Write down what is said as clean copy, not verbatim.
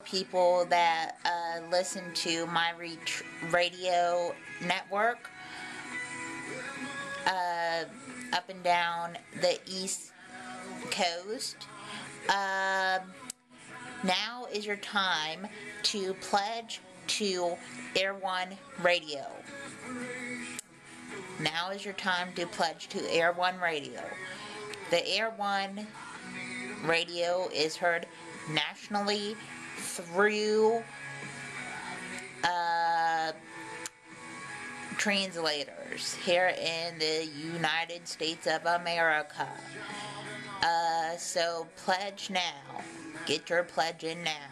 people that listen to my radio network up and down the East Coast. Now is your time to pledge to Air One Radio. Now is your time to pledge to Air One Radio. The Air One Radio is heard nationally through translators here in the United States of America. So pledge now. Get your pledge in now.